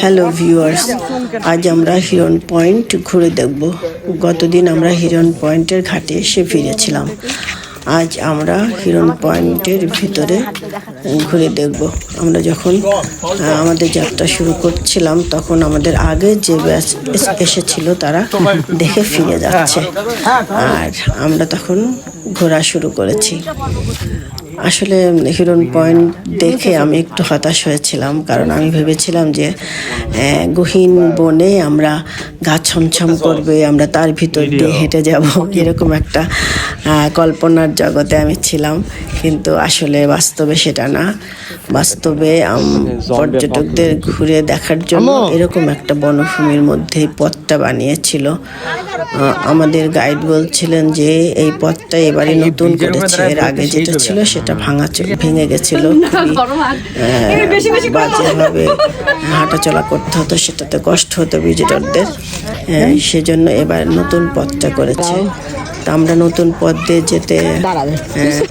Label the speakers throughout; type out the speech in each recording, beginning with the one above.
Speaker 1: Hello viewers, আজ আমরা হিরন point ঘুরে দেখব। গতদিন আমরা হিরন পয়েন্টের ঘাটে এসে ফিরেছিলাম। আজ আমরা হিরন পয়েন্টের ভিতরে ঘুরে দেখব। আমরা যখন আমাদের যাত্রা শুরু করছিলাম তখন আমাদের আগে যে ব্যাচ এসেছিল তারা দেখে ফিরে যাচ্ছে, আর আমরা তখন ঘোরা শুরু করেছি। আসলে হিরন পয়েন্ট দেখে আমি একটু হতাশ হয়েছিলাম, কারণ আমি ভেবেছিলাম যে গহীন বনে আমরা গা ছমছম করবে, আমরা তার ভিতর দিয়ে হেঁটে যাব, এরকম একটা কল্পনার জগতে আমি ছিলাম। কিন্তু আসলে বাস্তবে সেটা না। বাস্তবে পর্যটকদের ঘুরে দেখার জন্য এরকম একটা বনভূমির মধ্যেই পথটা বানিয়েছিল। আমাদের গাইড বলছিলেন যে এই পথটা এবারে নতুন করেছে, এর আগে যেটা ছিল সেটা ভেঙে গেছিল, বাজেভাবে হাঁটাচলা করতে হতো, সেটাতে কষ্ট হতো ভিজিটরদের, সেজন্য এবার নতুন পথটা করেছে। তা আমরা নতুন পথ দিয়ে যেতে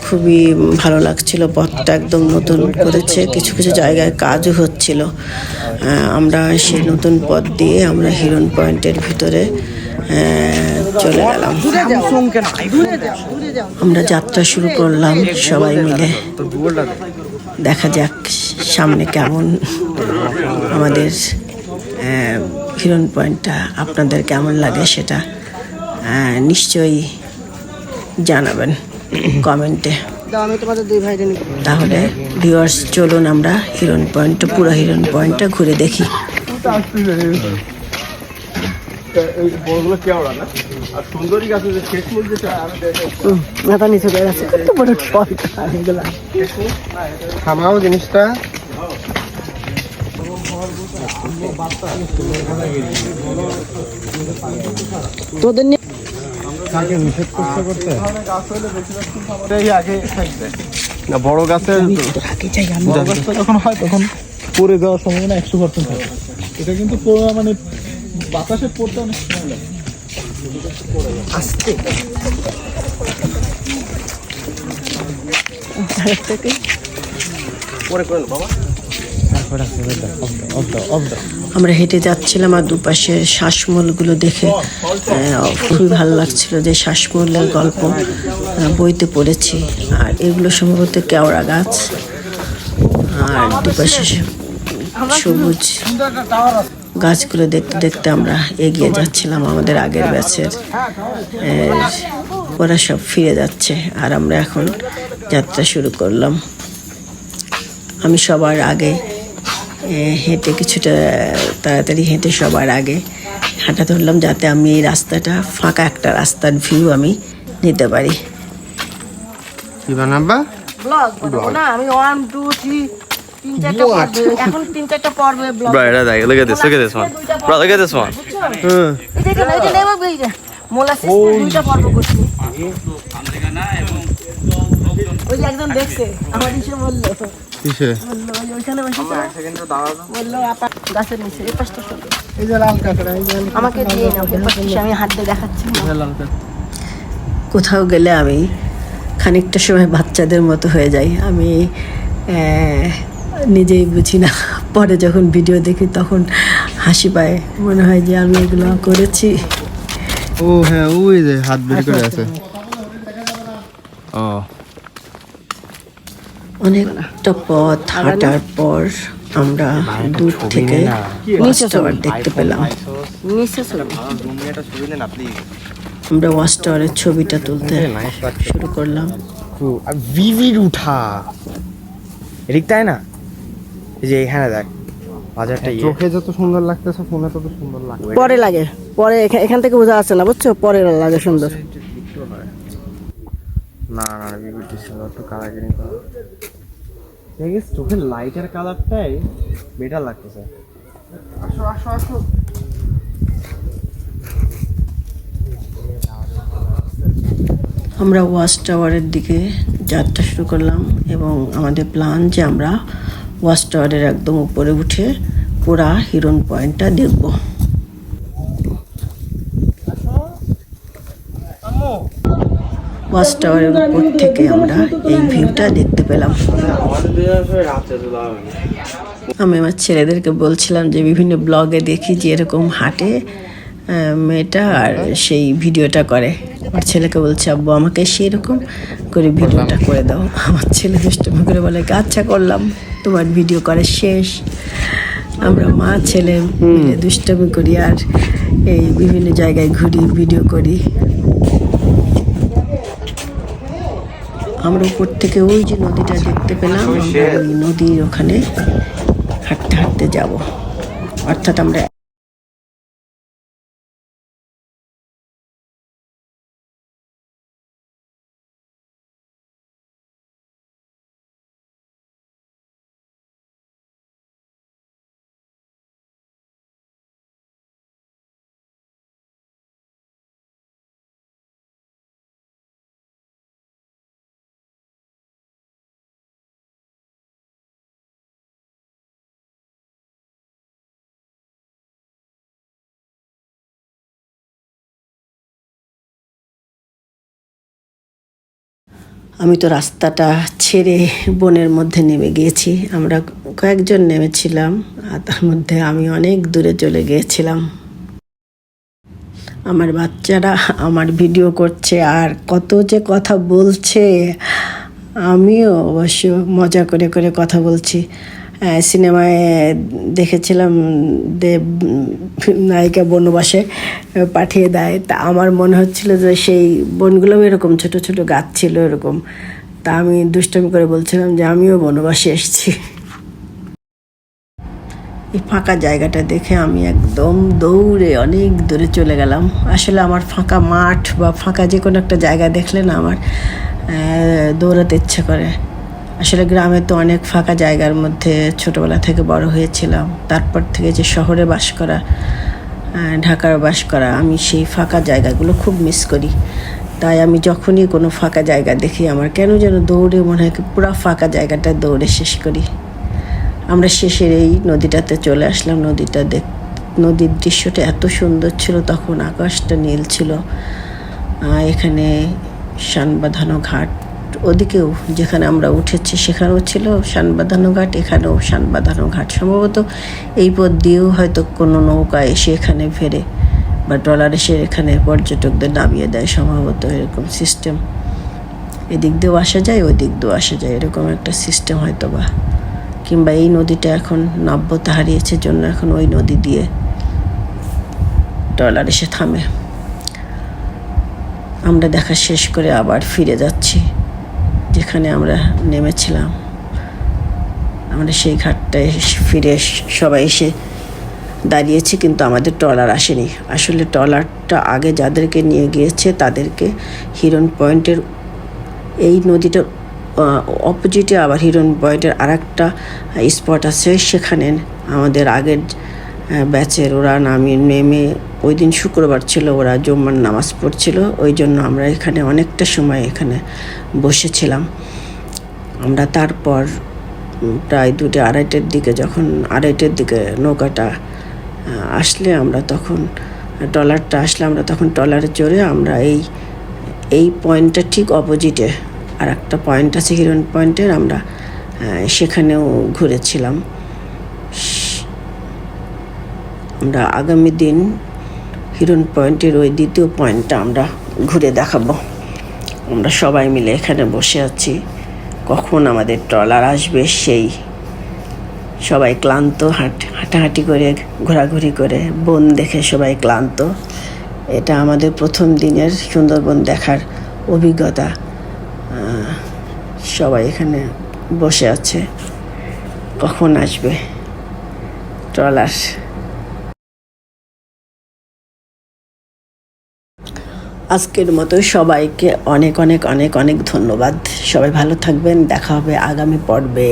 Speaker 1: খুবই ভালো লাগছিল। পথটা একদম নতুন করেছে, কিছু কিছু জায়গায় কাজও হচ্ছিল। আমরা সেই নতুন পথ দিয়ে আমরা হিরন পয়েন্টের ভিতরে চলে গেলাম। আমরা যাত্রা শুরু করলাম সবাই মিলে। দেখা যাক সামনে কেমন আমাদের হিরন পয়েন্টটা, আপনাদের কেমন লাগে সেটা নিশ্চয়ই জানাবেন কমেন্টে। তাহলে ভিউয়ার্স, চলুন আমরা হিরন পয়েন্টটা, পুরো হিরন পয়েন্টটা ঘুরে দেখি।
Speaker 2: থামাও জিনিসটা।
Speaker 1: তোদের
Speaker 2: না বড় গাছের
Speaker 3: যখন হয় তখন পড়ে যাওয়ার সম্ভাবনা 100% থাকে। এটা কিন্তু মানে বাতাসে পড়তে অনেক সময় লাগে।
Speaker 1: আমরা হেঁটে যাচ্ছিলাম আর দুপাশের শ্বাসমূলগুলো দেখে খুবই ভালো লাগছিল, যে শ্বাসমূলের গল্প বইতে পড়েছি। আর এগুলো সম্ভবত কেওড়া গাছ, আর দুপাশে সবুজ গাছগুলো দেখতে দেখতে আমরা এগিয়ে যাচ্ছিলাম। আমাদের আগের ব্যাচের ওরা সব ফিরে যাচ্ছে, আর আমরা এখন যাত্রা শুরু করলাম। আমি সবার আগে হেঁটে, কিছুটা তাড়াতাড়ি হেঁটে সবার আগে হাঁটা ধরলাম, যাতে আমি এই রাস্তাটা, ফাঁকা একটা রাস্তার ভিউ আমি নিতে পারি।
Speaker 2: কি বানাবা?
Speaker 4: ব্লগ না, আমি 1 2 3 3-4টা পর্ব, এখন 3-4টা পর্বে blog.
Speaker 2: Bro, look at this one. Bro, look at this one.
Speaker 4: এই দেখেন, এই যে নেমে বেরিয়ে মোলাসিস 2টা পর্ব করছি। ওই যে একজন দেখছে আমার ইসে বললো,
Speaker 2: কিসে
Speaker 4: বললো ওইখানে বসেছে, বললো আপা গাছের নিচে এই পাশটা শুধু
Speaker 3: এই যে লাল কাঁকড়া, এই যে
Speaker 4: আমাকে দিয়ে নাও, এই পাশটা আমি হাত দিয়ে দেখাচ্ছি।
Speaker 1: কোথাও গেলে আমি খানিকটা সময় বাচ্চাদের মতো হয়ে যাই। আমি নিজেই বুঝি না, পরে যখন ভিডিও দেখি তখন হাসি পায়, মনে হয় যে আমি এগুলো করেছি।
Speaker 2: ও হ্যাঁ, ওই যে হাত বের করে আছে। ও
Speaker 1: অনেকটা পথ হাঁটার পর আমরা দূর থেকে ওয়াচ টাওয়ার দেখতে পেলাম। আমরা ওয়াচ টাওয়ারের ছবিটা তুলতে শুরু করলাম।
Speaker 5: ভিভির উঠা এদিক, তাই না? এই যে এখানে দেখ বাজারটা,
Speaker 2: চোখে যত সুন্দর লাগতেছে ফোনে তত সুন্দর লাগবে।
Speaker 1: পরে লাগে, পরে এখান থেকে বোঝা যাচ্ছে না, বুঝছো? পরে লাগে সুন্দর।
Speaker 5: না না, ভিভিটি সুন্দর, একটু কালারিং করা। চোখের লাইটের কালারটাই বেটার লাগতেছে।
Speaker 2: আসো আসো আসো।
Speaker 1: আমরা ওয়াচ টাওয়ারের দিকে যাত্রা শুরু করলাম, এবং আমাদের প্ল্যান যে আমরা ওয়াচ টাওয়ারের একদম উপরে উঠে পুরা হিরন পয়েন্টটা দেখব। ওয়াচ টাওয়ারের উপর থেকে আমরা এই ভিউটা দেখতে পেলাম। আমি আমার ছেলেদেরকে বলছিলাম যে বিভিন্ন ব্লগে দেখি যে এরকম হাঁটে মেয়েটা আর সেই ভিডিওটা করে। আমার ছেলেকে বলছে আব্বু আমাকে সেরকম করে ভিডিওটা করে দাও। আমার ছেলে দুষ্টুমি করে বলে আচ্ছা করলাম, তোমার ভিডিও করে শেষ। আমরা মা ছেলে মিলে দুষ্টুমি করি আর এই বিভিন্ন জায়গায় ঘুরি, ভিডিও করি। আমরা উপর থেকে ওই যে নদীটা দেখতে পেলাম, আমরা ওই নদীর ওখানে হাঁটতে হাঁটতে যাব। অর্থাৎ আমরা আমি তো রাস্তাটা ছেড়ে বনের মধ্যে নেমে গিয়েছি। আমরা কয়েকজন নেমেছিলাম আর তার মধ্যে আমি অনেক দূরে চলে গিয়েছিলাম। আমার বাচ্চারা আমার ভিডিও করছে আর কত যে কথা বলছে, আমিও অবশ্য মজা করে করে কথা বলছি। সিনেমায় দেখেছিলাম দেব নায়িকা বনবাসে পাঠিয়ে দেয়, তা আমার মনে হচ্ছিল যে সেই বনগুলো এরকম ছোট ছোট গাছ ছিল এরকম। তা আমি দুষ্টামি করে বলছিলাম যে আমিও বনবাসে এসেছি। এই ফাঁকা জায়গাটা দেখে আমি একদম দৌড়ে অনেক দূরে চলে গেলাম। আসলে আমার ফাঁকা মাঠ বা ফাঁকা যে কোনো একটা জায়গা দেখলে না আমার দৌড়াতে ইচ্ছে করে। আসলে গ্রামে তো অনেক ফাঁকা জায়গার মধ্যে ছোটোবেলা থেকে বড় হয়েছিলাম, তারপর থেকে যে শহরে বাস করা, ঢাকার বাস করা, আমি সেই ফাঁকা জায়গাগুলো খুব মিস করি। তাই আমি যখনই কোনো ফাঁকা জায়গা দেখি আমার কেন যেন দৌড়ে মনে হয় পুরো ফাঁকা জায়গাটা দৌড়ে শেষ করি। আমরা শেষের এই নদীটাতে চলে আসলাম। নদীর দৃশ্যটা এত সুন্দর ছিল, তখন আকাশটা নীল ছিল। এখানে শানবাঁধানো ঘাট, ওদিকেও যেখানে আমরা উঠেছি সেখানেও ছিল শানবাঁধানো ঘাট, এখানেও শানবাঁধানো ঘাট। সম্ভবত এই পথ দিয়েও হয়তো কোনো নৌকা এসে এখানে ফেরে বা ট্রলার এসে এখানে পর্যটকদের নামিয়ে দেয়, সম্ভবত এরকম সিস্টেম। এদিক দিয়েও আসা যায়, ওই দিক দিয়েও আসা যায়, এরকম একটা সিস্টেম হয়তো বা। কিংবা এই নদীটা এখন নাব্যতা হারিয়েছে জন্য এখন ওই নদী দিয়ে ট্রলার এসে থামে। আমরা দেখা শেষ করে আবার ফিরে যাচ্ছি যেখানে আমরা নেমেছিলাম। আমরা সেই ঘাটটায় ফিরে সবাই এসে দাঁড়িয়েছি, কিন্তু আমাদের ট্রলার আসেনি। আসলে ট্রলারটা আগে যাদেরকে নিয়ে গিয়েছে তাদেরকে হিরন পয়েন্টের এই নদীটার অপোজিটে আবার হিরন পয়েন্টের আর একটা স্পট আছে, সেখানে আমাদের আগের ব্যাচের ওরা নেমে ওই দিন শুক্রবার ছিল, ওরা জুম্মার নামাজ পড়ছিল, ওই জন্য আমরা এখানে অনেকটা সময় এখানে বসেছিলাম। আমরা তারপর প্রায় 2-2:30 দিকে, যখন 2:30 দিকে নৌকাটা আসলে আমরা তখন ট্রলারটা আসলে আমরা তখন ট্রলারে চড়ে আমরা এই পয়েন্টটা ঠিক অপোজিটে আর একটা পয়েন্ট আছে হিরন পয়েন্টের, আমরা সেখানেও ঘুরেছিলাম। আমরা আগামী দিন হিরন পয়েন্টের ওই দ্বিতীয় পয়েন্টটা আমরা ঘুরে দেখাবো। আমরা সবাই মিলে এখানে বসে আছি, কখন আমাদের ট্রলার আসবে সেই। সবাই ক্লান্ত, হাঁটাহাঁটি করে ঘোরাঘুরি করে বন দেখে সবাই ক্লান্ত। এটা আমাদের প্রথম দিনের সুন্দরবন দেখার অভিজ্ঞতা। সবাই এখানে বসে আছে, কখন আসবে ট্রলার। আজকের মতো সবাইকে অনেক অনেক অনেক অনেক ধন্যবাদ। সবাই ভালো থাকবেন, দেখা হবে আগামী পর্বে।